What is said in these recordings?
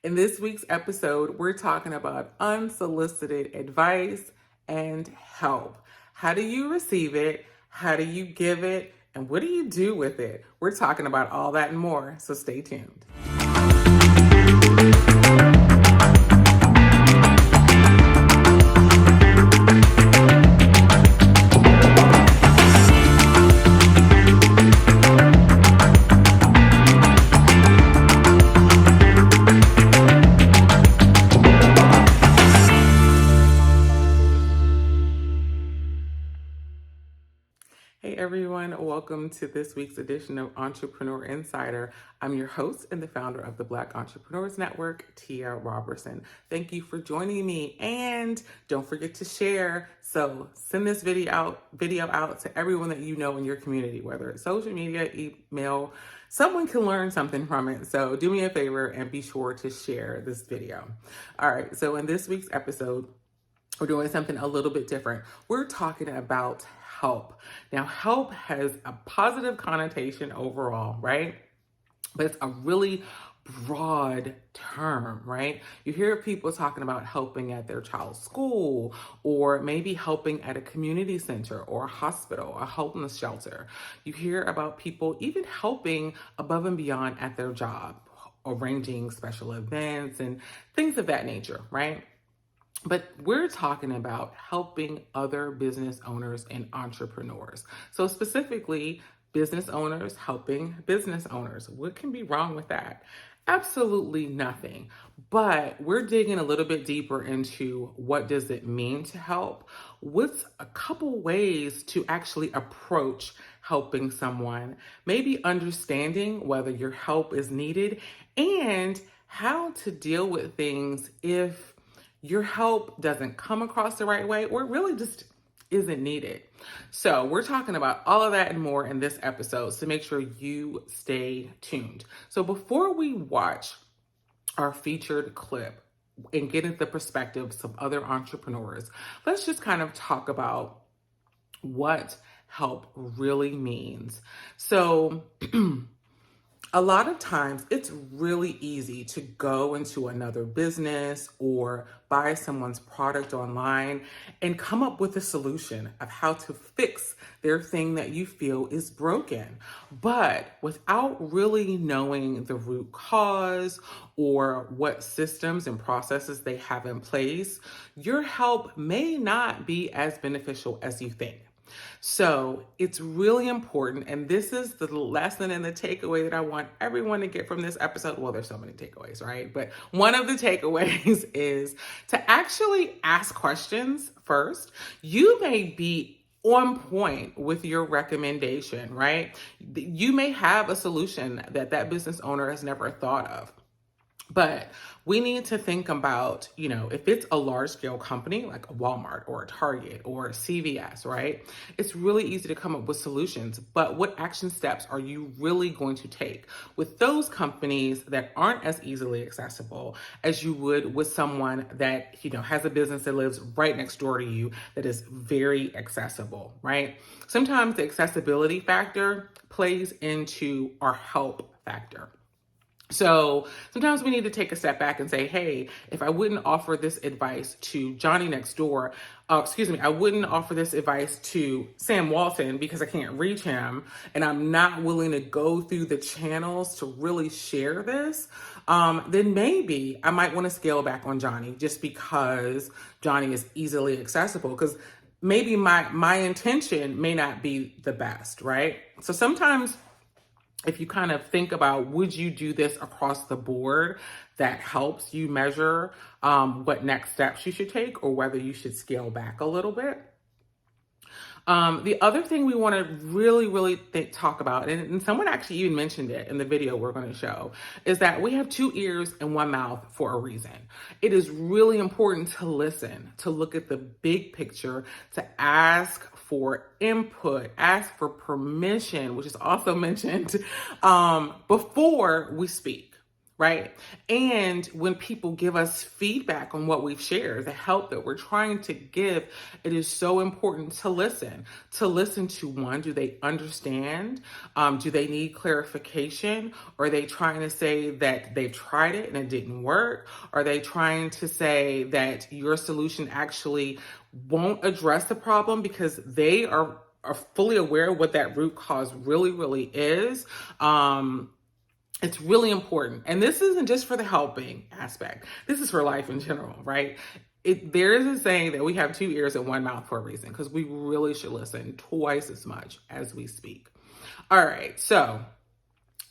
In this week's episode, we're talking about unsolicited advice and help. How do you receive it? How do you give it? And what do you do with it? We're talking about all that and more, so stay tuned. Hey everyone, welcome to this week's edition of Entrepreneur Insider. I'm your host and the founder of the Black Entrepreneurs Network, Tia Robertson. Thank you for joining me, and don't forget to share. So send this video out to everyone that you know in your community, whether it's social media, email. Someone can learn something from it. So do me a favor and be sure to share this video. All right, so in this week's episode, we're doing something a little bit different. We're talking about help. Now, help has a positive connotation overall, right? But it's a really broad term, right? You hear people talking about helping at their child's school, or maybe helping at a community center or a hospital, a homeless shelter. You hear about people even helping above and beyond at their job, arranging special events and things of that nature, right? But we're talking about helping other business owners and entrepreneurs. So specifically, business owners helping business owners. What can be wrong with that? Absolutely nothing. But we're digging a little bit deeper into what does it mean to help? What's a couple ways to actually approach helping someone? Maybe understanding whether your help is needed and how to deal with things if your help doesn't come across the right way, or it really just isn't needed. So we're talking about all of that and more in this episode, so make sure you stay tuned. So before we watch our featured clip and get into the perspectives of other entrepreneurs, let's just kind of talk about what help really means. So a lot of times it's really easy to go into another business or buy someone's product online and come up with a solution of how to fix their thing that you feel is broken. But without really knowing the root cause or what systems and processes they have in place, your help may not be as beneficial as you think. So it's really important, and this is the lesson and the takeaway that I want everyone to get from this episode. Well, there's so many takeaways, right? But one of the takeaways is to actually ask questions first. You may be on point with your recommendation, right? You may have a solution that business owner has never thought of. But we need to think about, if it's a large scale company like a Walmart or a Target or a CVS, right? It's really easy to come up with solutions, but what action steps are you really going to take with those companies that aren't as easily accessible as you would with someone that, has a business that lives right next door to you that is very accessible, right? Sometimes the accessibility factor plays into our help factor. So sometimes we need to take a step back and say, hey, if I wouldn't offer this advice to Johnny next door, I wouldn't offer this advice to Sam Walton because I can't reach him and I'm not willing to go through the channels to really share this, then maybe I might want to scale back on Johnny just because Johnny is easily accessible, because maybe my intention may not be the best, right? So sometimes if you kind of think about, would you do this across the board, that helps you measure what next steps you should take or whether you should scale back a little bit. The other thing we want to really talk about, and someone actually even mentioned it in the video we're going to show, is that we have 2 ears and 1 mouth for a reason. It is really important to listen, to look at the big picture, to ask for input, ask for permission, which is also mentioned, before we speak. right? And when people give us feedback on what we've shared, the help that we're trying to give, it is so important to listen. To listen to one, do they understand? Do they need clarification? Are they trying to say that they've tried it and it didn't work? Are they trying to say that your solution actually won't address the problem because they are fully aware of what that root cause really is? It's really important. And this isn't just for the helping aspect, this is for life in general, right? There is a saying that we have two ears and one mouth for a reason, because we really should listen twice as much as we speak. All right, so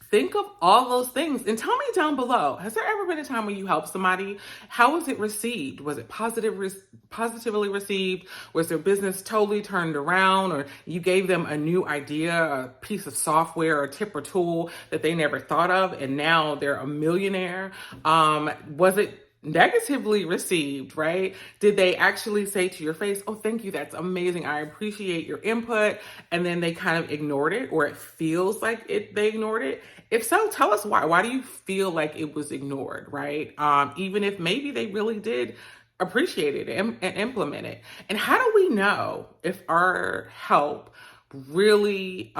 think of all those things and tell me down below. Has there ever been a time when you helped somebody? How was it received? Was it positively received? Was their business totally turned around, or you gave them a new idea, a piece of software, a tip or tool that they never thought of, and now they're a millionaire? Was it negatively received, right? Did they actually say to your face, oh, thank you, that's amazing, I appreciate your input, and then they kind of ignored it, or it feels like they ignored it? If so, tell us why. Why do you feel like it was ignored, right? Even if maybe they really did appreciate it and implement it. And how do we know if our help really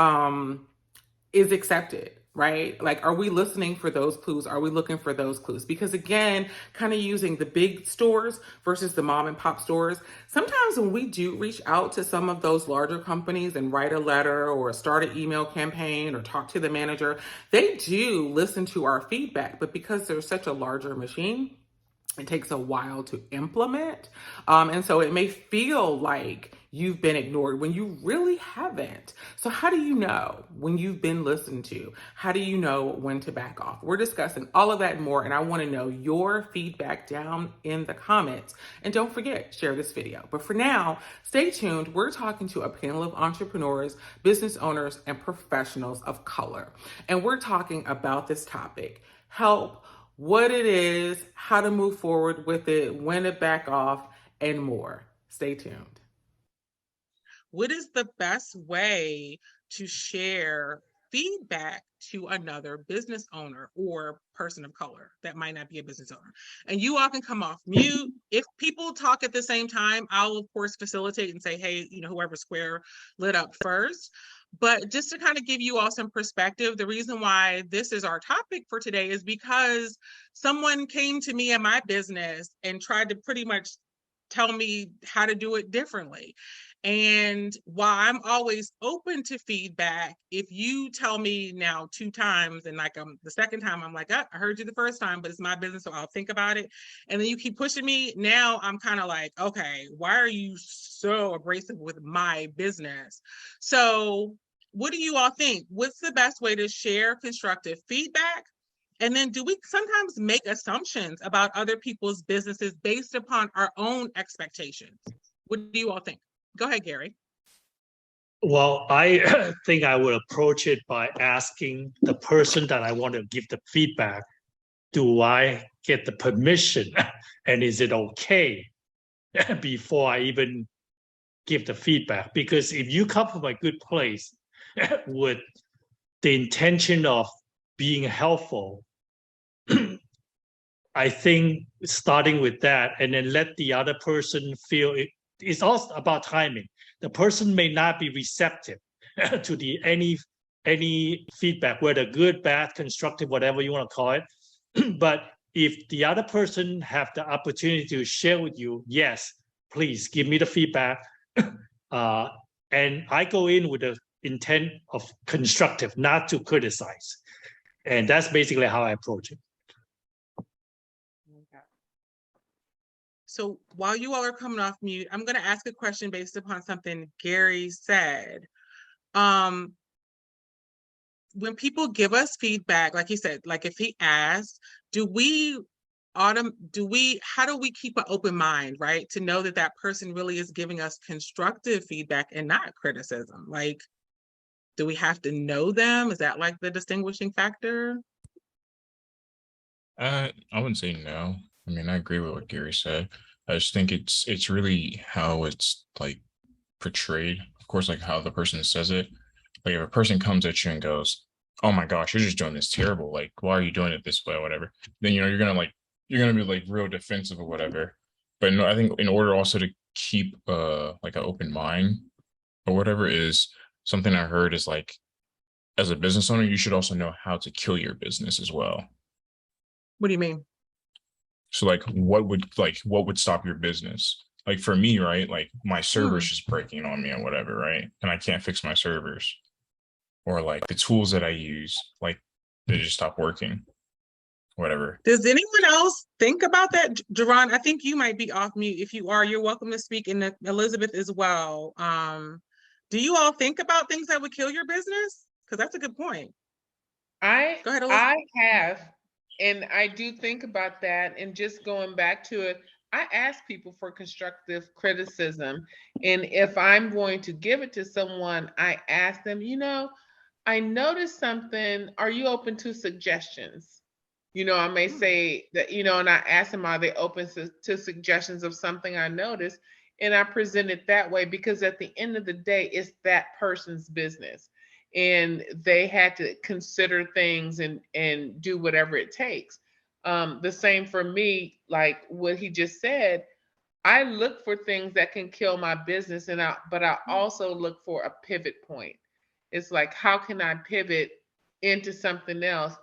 is accepted, right? Like, are we listening for those clues? Are we looking for those clues? Because again, kind of using the big stores versus the mom and pop stores, sometimes when we do reach out to some of those larger companies and write a letter or start an email campaign or talk to the manager, they do listen to our feedback. But because they're such a larger machine, it takes a while to implement. And so it may feel like you've been ignored when you really haven't. So how do you know when you've been listened to? How do you know when to back off? We're discussing all of that and more, and I want to know your feedback down in the comments. And don't forget, share this video. But for now, stay tuned. We're talking to a panel of entrepreneurs, business owners, and professionals of color. And we're talking about this topic: help, what it is, how to move forward with it, when to back off, and more. Stay tuned. What is the best way to share feedback to another business owner or person of color that might not be a business owner? And you all can come off mute. If people talk at the same time, I'll of course facilitate and say, hey, whoever square lit up first. But just to kind of give you all some perspective, the reason why this is our topic for today is because someone came to me in my business and tried to pretty much tell me how to do it differently. And while I'm always open to feedback, if you tell me now 2 times and like the second time I'm like, I heard you the first time, but it's my business, so I'll think about it. And then you keep pushing me. Now I'm kind of like, okay, why are you so abrasive with my business? So what do you all think? What's the best way to share constructive feedback? And then do we sometimes make assumptions about other people's businesses based upon our own expectations? What do you all think? Go ahead, Gary. Well, I think I would approach it by asking the person that I want to give the feedback, do I get the permission and is it okay before I even give the feedback? Because if you come from a good place with the intention of being helpful, I think starting with that and then let the other person feel it's also about timing. The person may not be receptive to any feedback, whether good, bad, constructive, whatever you want to call it. But if the other person have the opportunity to share with you, yes, please give me the feedback. And I go in with the intent of constructive, not to criticize. And that's basically how I approach it. So while you all are coming off mute, I'm going to ask a question based upon something Gary said. When people give us feedback, like he said, like if he asked, how do we keep an open mind, right? To know that that person really is giving us constructive feedback and not criticism. Like, do we have to know them? Is that like the distinguishing factor? I wouldn't say no. I mean, I agree with what Gary said. I just think it's really how it's like portrayed. Of course, like how the person says it. Like if a person comes at you and goes, oh my gosh, you're just doing this terrible. Like, why are you doing it this way or whatever? Then, you're gonna be like real defensive or whatever. But no, I think in order also to keep like an open mind or whatever is something I heard is like, as a business owner, you should also know how to kill your business as well. What do you mean? So like what would stop your business? Like for me, right? Like my server's just breaking on me or whatever, right? And I can't fix my servers. Or like the tools that I use, like they just stop working, whatever. Does anyone else think about that? Jerron, I think you might be off mute. If you are, you're welcome to speak, and Elizabeth as well. Do you all think about things that would kill your business? Because that's a good point. Go ahead, Elizabeth. I have, and I do think about that. And just going back to it, I ask people for constructive criticism. And if I'm going to give it to someone, I ask them, I noticed something. Are you open to suggestions? I may say that, and I ask them, are they open to suggestions of something I noticed? And I present it that way because at the end of the day, it's that person's business. And they had to consider things and do whatever it takes. The same for me, like what he just said, I look for things that can kill my business, but I also look for a pivot point. It's like, how can I pivot into something else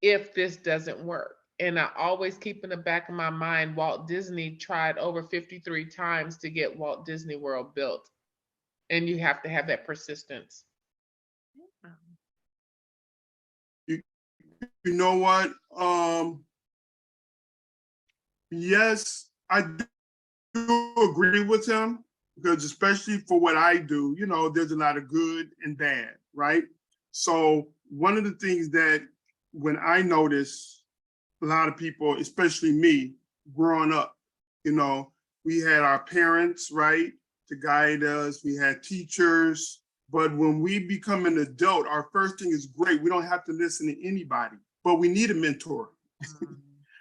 if this doesn't work? And I always keep in the back of my mind, Walt Disney tried over 53 times to get Walt Disney World built. And you have to have that persistence. You know what? Yes, I do agree with him, because especially for what I do, there's a lot of good and bad, right? So one of the things that when I notice a lot of people, especially me, growing up, we had our parents, right, to guide us. We had teachers. But when we become an adult, our first thing is great. We don't have to listen to anybody, but we need a mentor.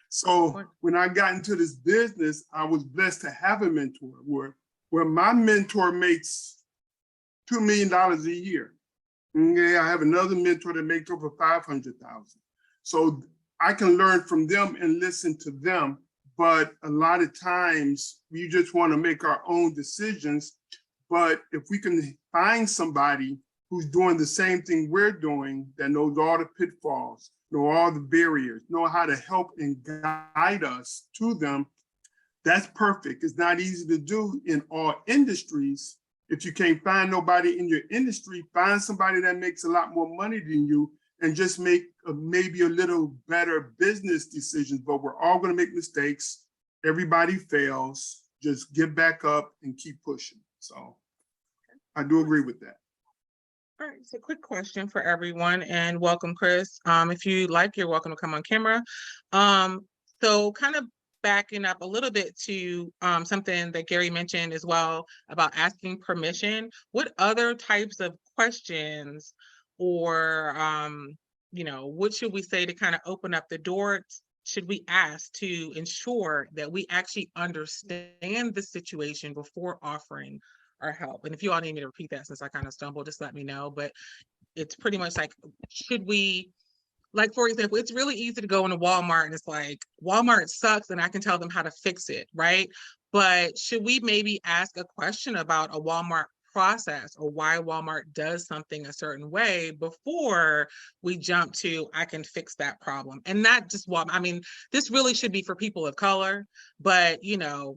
So when I got into this business, I was blessed to have a mentor where my mentor makes $2 million a year. Okay, I have another mentor that makes over 500,000. So I can learn from them and listen to them. But a lot of times we just want to make our own decisions. But if we can find somebody who's doing the same thing we're doing, that knows all the pitfalls, know all the barriers, know how to help and guide us to them, that's perfect. It's not easy to do in all industries. If you can't find nobody in your industry, find somebody that makes a lot more money than you and just make maybe a little better business decisions. But we're all going to make mistakes. Everybody fails. Just get back up and keep pushing. So I do agree with that. All right, so quick question for everyone, and welcome, Chris. If you like, you're welcome to come on camera. So kind of backing up a little bit to something that Gary mentioned as well about asking permission. What other types of questions or, what should we say to kind of open up the door? Should we ask to ensure that we actually understand the situation before offering our help? And if you all need me to repeat that, since I kind of stumbled, just let me know. But it's pretty much like, should we, like, for example, it's really easy to go into Walmart and it's like, Walmart sucks and I can tell them how to fix it, right? But should we maybe ask a question about a Walmart process or why Walmart does something a certain way before we jump to, I can fix that problem? And not just Walmart. I mean, this really should be for people of color, but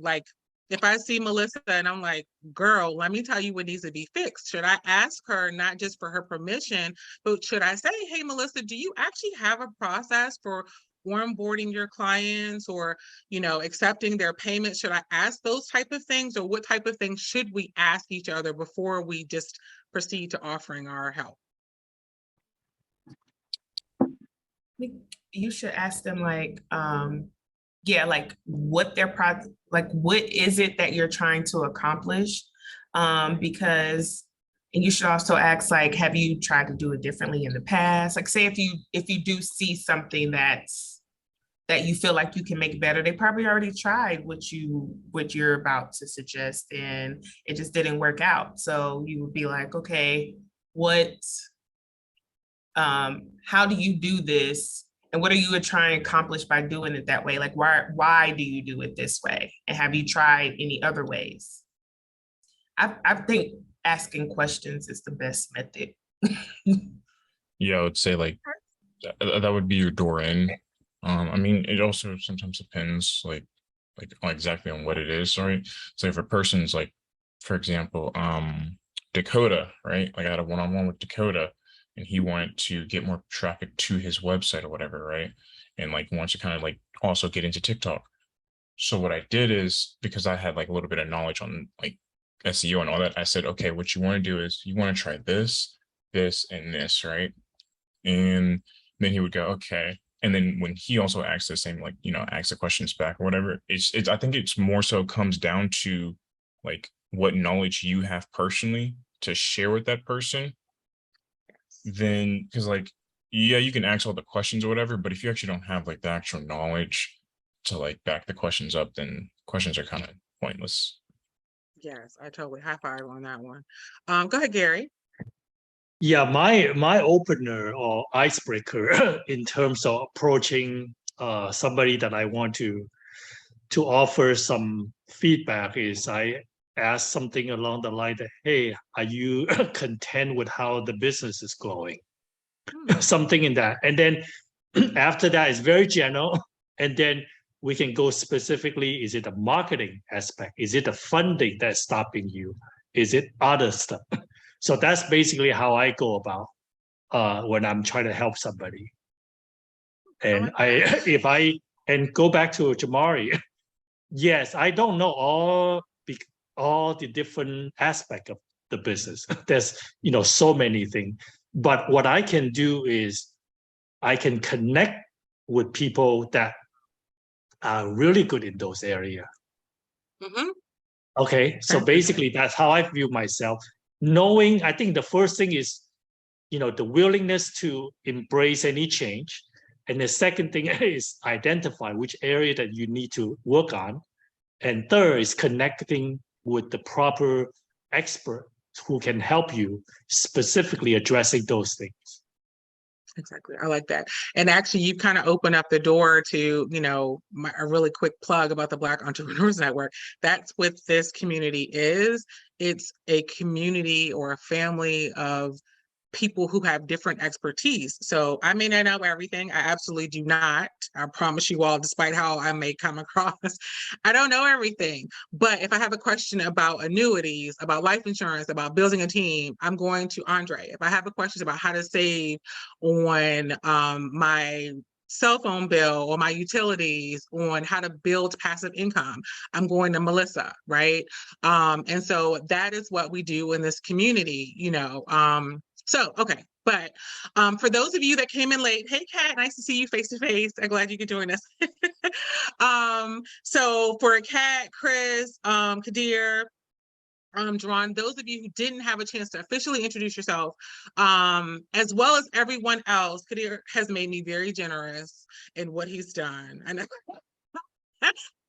like, if I see Melissa and I'm like, girl, let me tell you what needs to be fixed. Should I ask her not just for her permission, but should I say, hey, Melissa, do you actually have a process for onboarding your clients or, accepting their payments? Should I ask those type of things, or what type of things should we ask each other before we just proceed to offering our help? You should ask them like what their what is it that you're trying to accomplish? Because, and you should also ask, like, have you tried to do it differently in the past? Like, say if you do see something that you feel like you can make better, they probably already tried what you're about to suggest and it just didn't work out. So you would be like, okay, what How do you do this? And what are you trying to accomplish by doing it that way? Like, why do you do it this way? And have you tried any other ways? I think asking questions is the best method. Yeah, I would say like that would be your door in. I mean, it also sometimes depends like on exactly on what it is, right? So if a person's like, for example, Dakota, right? Like I had a one-on-one with Dakota and he wanted to get more traffic to his website or whatever, right? And like wants to kind of like also get into TikTok. So what I did is because I had like a little bit of knowledge on like SEO and all that, I said, okay, what you want to do is you want to try this, this, and this, right? And then he would go, okay. And then when he also asks the same, like, you know, asks the questions back or whatever, I think it's more so comes down to like what knowledge you have personally to share with that person. Then, because like, yeah, you can ask all the questions or whatever, but if you actually don't have like the actual knowledge to like back the questions up, then questions are kind of pointless. Yes, I totally high five on that one. Go ahead, Gary. Yeah, my opener or icebreaker in terms of approaching somebody that I want to offer some feedback is I ask something along the line that, hey, are you content with how the business is going? Something in that. And then after that is very general. And then we can go specifically, is it a marketing aspect? Is it the funding that's stopping you? Is it other stuff? So that's basically how I go about when I'm trying to help somebody. And if I go back to Jamari, yes, I don't know all the different aspects of the business. There's so many things. But what I can do is I can connect with people that are really good in those areas. Mm-hmm. Okay, so basically that's how I view myself. Knowing, I think the first thing is, the willingness to embrace any change. And the second thing is identify which area that you need to work on. And third is connecting with the proper expert who can help you specifically addressing those things. Exactly. I like that. And actually, you kind of open up the door to, a really quick plug about the Black Entrepreneurs Network. That's what this community is. It's a community or a family of people who have different expertise. So I may not know everything. I absolutely do not. I promise you all, despite how I may come across, I don't know everything. But if I have a question about annuities, about life insurance, about building a team, I'm going to Andre. If I have a question about how to save on my cell phone bill or my utilities, on how to build passive income, I'm going to Melissa, right? And so that is what we do in this community, So, okay, but for those of you that came in late, hey, Kat, nice to see you face to face. I'm glad you could join us. So for Kat, Chris, Kadir, Jerron, those of you who didn't have a chance to officially introduce yourself, as well as everyone else, Kadir has made me very generous in what he's done. And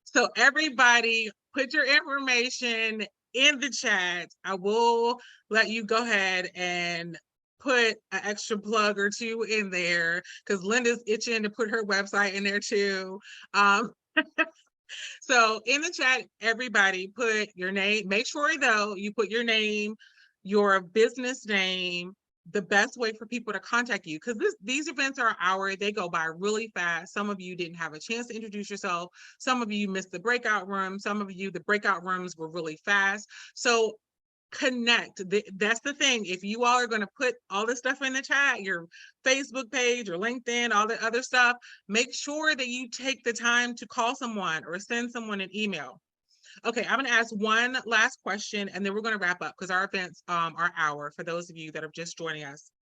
so everybody put your information in the chat. I will let you go ahead and put an extra plug or two in there because Linda's itching to put her website in there too. So in the chat, everybody put your name. Make sure though you put your name, your business name, the best way for people to contact you, because these events are an hour, they go by really fast. Some of you didn't have a chance to introduce yourself. Some of you missed the breakout room. Some of you, the breakout rooms were really fast. So connect. That's the thing. If you all are going to put all this stuff in the chat, your Facebook page or LinkedIn, all the other stuff, make sure that you take the time to call someone or send someone an email. Okay, I'm going to ask one last question and then we're going to wrap up because our events are hour for those of you that are just joining us.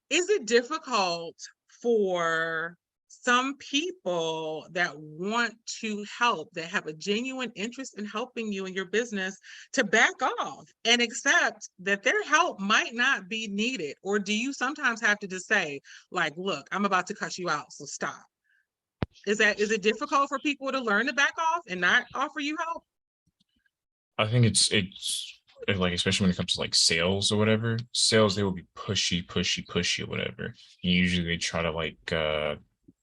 Is it difficult for some people that want to help, that have a genuine interest in helping you in your business, to back off and accept that their help might not be needed? Or do you sometimes have to just say, like, look, I'm about to cut you out, so stop? Is it difficult for people to learn to back off and not offer you help? I think like especially when it comes to like sales or whatever, sales, they will be pushy or whatever. And usually they try to like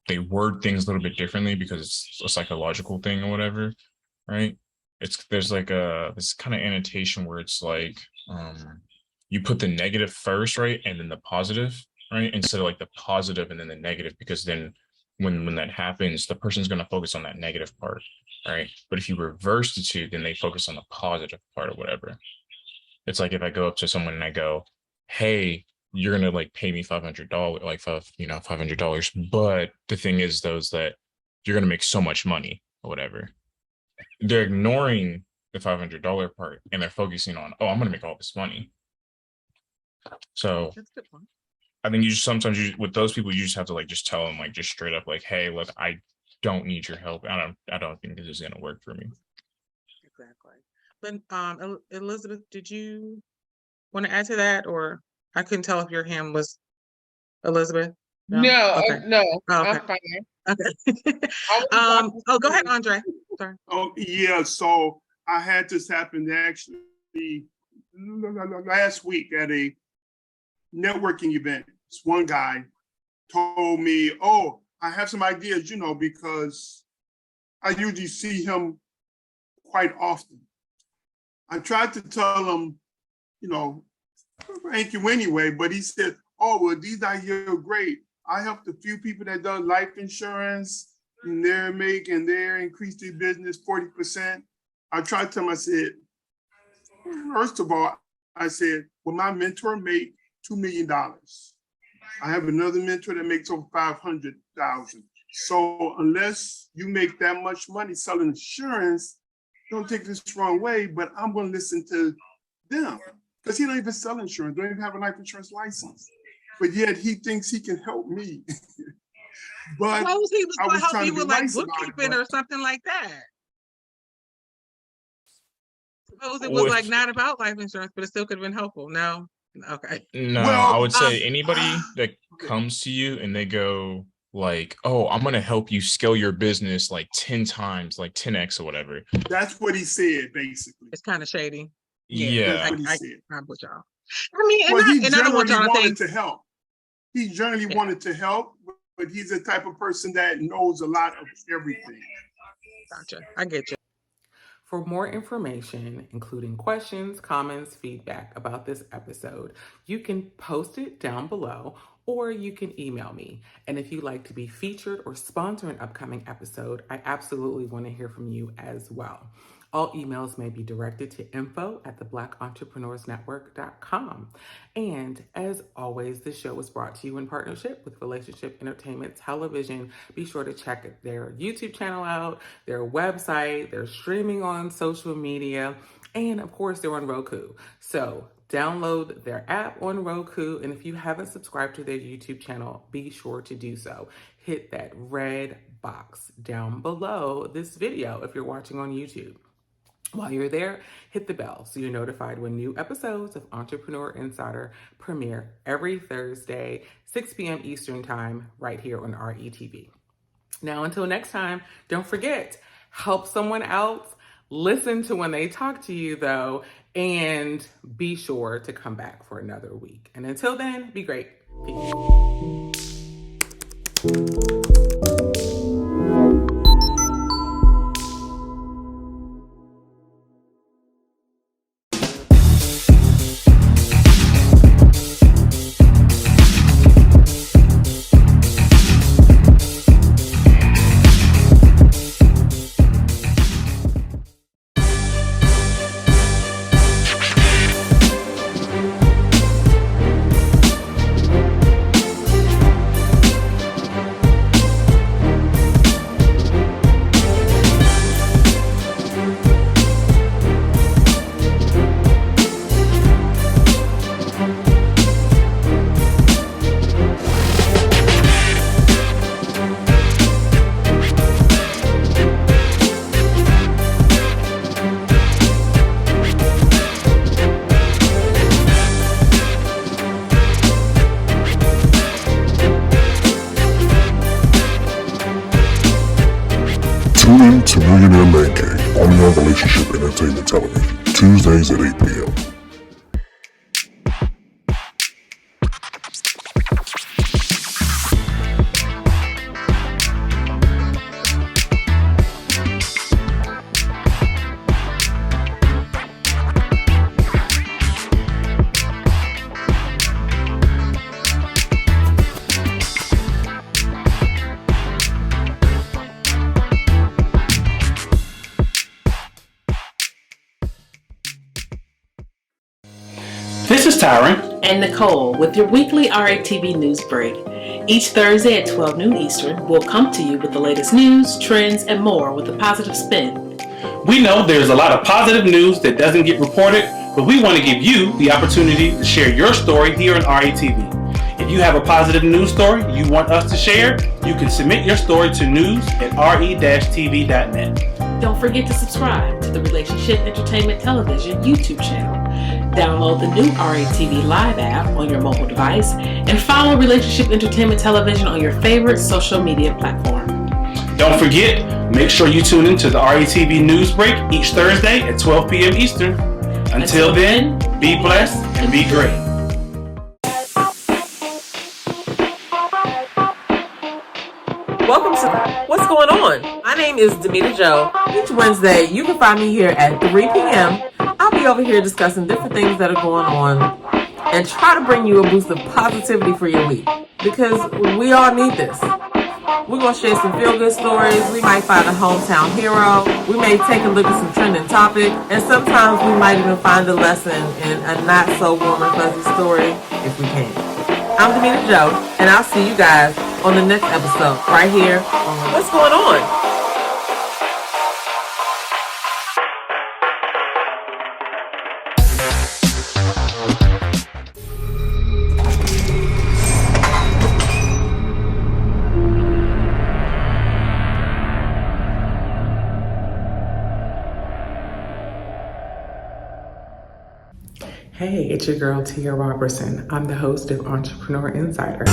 they word things a little bit differently because it's a psychological thing or whatever, right? There's like this kind of annotation where it's like you put the negative first, right, and then the positive, right, instead of like the positive and then the negative, because then when that happens, the person's going to focus on that negative part, right? But if you reverse the two, then they focus on the positive part or whatever. It's like if I go up to someone and I go, "Hey, you're gonna like pay me $500, like $500," but the thing is, though, is that you're gonna make so much money or whatever. They're ignoring the $500 part and they're focusing on, "Oh, I'm gonna make all this money." So That's a good one. I think sometimes with those people, you just have to like just tell them like just straight up like, "Hey, look, I don't need your help. I don't think this is gonna work for me." Exactly. But Elizabeth, did you want to add to that, or I couldn't tell if your hand was Elizabeth? No, Okay. no, Oh, I'm okay. fine. Okay. I was Oh, go ahead, Andre. Sorry. Oh, yeah, so I had this happen actually last week at a networking event. This one guy told me, "Oh, I have some ideas, because I usually see him quite often." I tried to tell him, thank you anyway, but he said, "Oh, well, these ideas are great. I helped a few people that done life insurance, and they're increased their business 40%. I tried to tell him, I said, first of all, I said, well, my mentor made $2 million. I have another mentor that makes over 500,000. So unless you make that much money selling insurance, don't take this the wrong way, but I'm going to listen to them because he don't even sell insurance, don't even have a life insurance license, but yet he thinks he can help me." But Suppose he was I going was to help trying you to be with like nice about it, bookkeeping but- or something like that. Suppose it was like not about life insurance, but it still could have been helpful. No. Okay. No, Well, I would say anybody that comes to you and they go like, "Oh, I'm gonna help you scale your business like 10 times, like 10x or whatever." That's what he said, basically. It's kind of shady. Yeah. That's what he I said. I'm with y'all. I mean, Well, he and I don't want generally y'all to wanted think. to help. He generally Yeah. wanted to help, but he's the type of person that knows a lot of everything. Gotcha. I get you. For more information, including questions, comments, feedback about this episode, you can post it down below or you can email me. And if you'd like to be featured or sponsor an upcoming episode, I absolutely want to hear from you as well. All emails may be directed to info@theblackentrepreneursnetwork.com. And as always, this show is brought to you in partnership with Relationship Entertainment Television. Be sure to check their YouTube channel out, their website, they're streaming on social media, and of course, they're on Roku. So download their app on Roku, and if you haven't subscribed to their YouTube channel, be sure to do so. Hit that red box down below this video if you're watching on YouTube. While you're there, hit the bell so you're notified when new episodes of Entrepreneur Insider premiere every Thursday, 6 p.m. Eastern Time, right here on RETV. Now, until next time, don't forget, help someone else, listen to when they talk to you, though, and be sure to come back for another week. And until then, be great. Peace. Tune in to Millionaire Man Cave, only on Relationship Entertainment Television. Tuesdays at 8 p.m. This is Tyron and Nicole with your weekly RATV news break. Each Thursday at 12 noon Eastern, we'll come to you with the latest news, trends, and more with a positive spin. We know there's a lot of positive news that doesn't get reported, but we want to give you the opportunity to share your story here on RATV. If you have a positive news story you want us to share, you can submit your story to news@re-tv.net. Don't forget to subscribe to the Relationship Entertainment Television YouTube channel. Download the new RATV Live app on your mobile device and follow Relationship Entertainment Television on your favorite social media platform. Don't forget, make sure you tune into the RATV News Break each Thursday at 12 p.m. Eastern. Until then, be blessed and be great. Welcome to What's Going On? My name is Demita Joe. Each Wednesday, you can find me here at 3 p.m. I'll be over here discussing different things that are going on and try to bring you a boost of positivity for your week because we all need this. We're going to share some feel-good stories. We might find a hometown hero. We may take a look at some trending topic. And sometimes we might even find a lesson in a not-so-warm and fuzzy story if we can. I'm Demita Joe, and I'll see you guys on the next episode right here on What's Going On? Hey, it's your girl Tia Robertson. I'm the host of Entrepreneur Insider.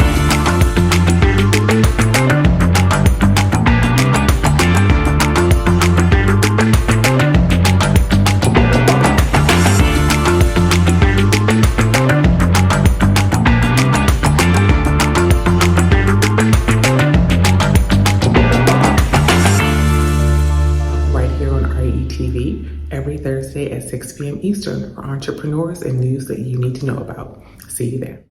Right here on RATV every Thursday at 6 p.m. Eastern for entrepreneurs and news that you need to know about. See you there.